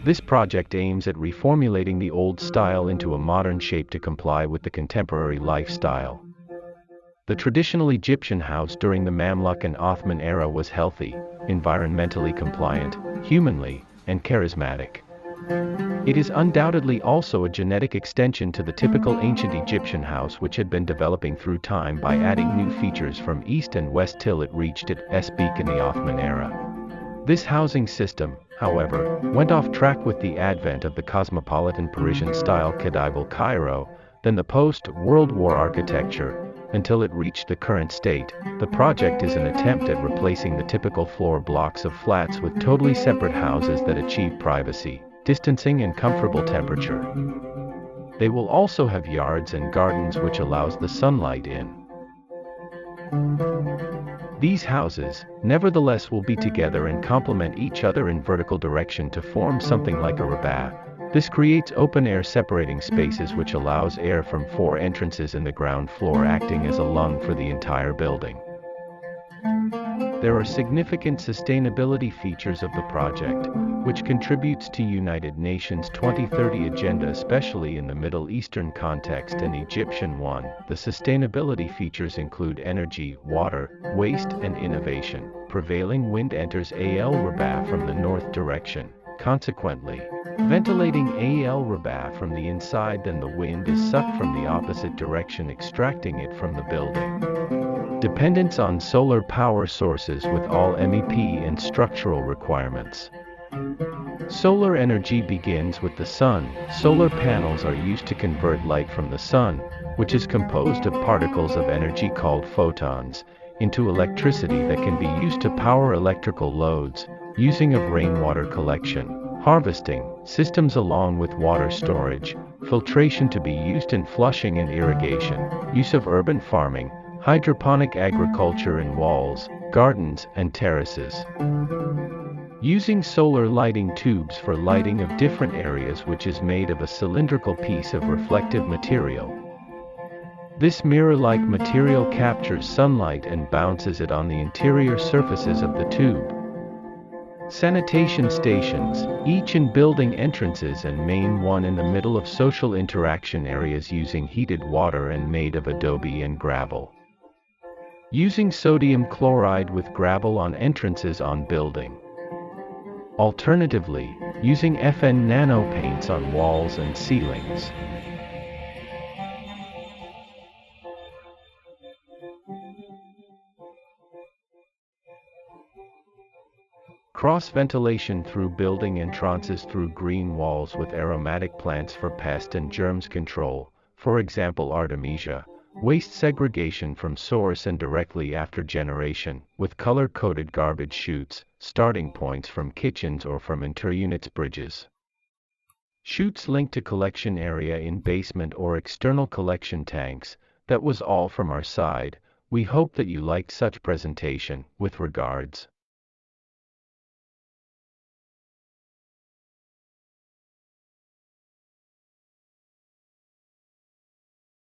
This project aims at reformulating the old style into a modern shape to comply with the contemporary lifestyle. The traditional Egyptian house during the Mamluk and Ottoman era was healthy, environmentally compliant, humanly, and charismatic. It is undoubtedly also a genetic extension to the typical ancient Egyptian house, which had been developing through time by adding new features from east and west till it reached its peak in the Ottoman era. This housing system, however, went off track with the advent of the cosmopolitan Parisian-style Khedive Cairo, then the post-World War architecture, until it reached the current state. The project is an attempt at replacing the typical floor blocks of flats with totally separate houses that achieve privacy, distancing and comfortable temperature. They will also have yards and gardens which allows the sunlight in. These houses, nevertheless, will be together and complement each other in vertical direction to form something like a Rabaa. This creates open-air separating spaces which allows air from 4 entrances in the ground floor, acting as a lung for the entire building. There are significant sustainability features of the project, which contributes to United Nations 2030 agenda, especially in the Middle Eastern context and Egyptian one. The sustainability features include energy, water, waste, and innovation. Prevailing wind enters Al Rabaa from the north direction. Consequently, ventilating Al Rabaa from the inside, then the wind is sucked from the opposite direction, extracting it from the building. Dependence on solar power sources with all MEP and structural requirements. Solar energy begins with the sun. Solar panels are used to convert light from the sun, which is composed of particles of energy called photons, into electricity that can be used to power electrical loads, using of rainwater collection, harvesting systems along with water storage, filtration to be used in flushing and irrigation, use of urban farming, hydroponic agriculture in walls, gardens, and terraces. Using solar lighting tubes for lighting of different areas, which is made of a cylindrical piece of reflective material. This mirror-like material captures sunlight and bounces it on the interior surfaces of the tube. Sanitation stations, each in building entrances and main one in the middle of social interaction areas, using heated water and made of adobe and gravel. Using sodium chloride with gravel on entrances on building. Alternatively, using FN nano paints on walls and ceilings. Cross ventilation through building entrances through green walls with aromatic plants for pest and germs control, for example Artemisia. Waste segregation from source and directly after generation, with color-coded garbage chutes, starting points from kitchens or from inter-units bridges. Chutes linked to collection area in basement or external collection tanks. That was all from our side. We hope that you liked such presentation. With regards.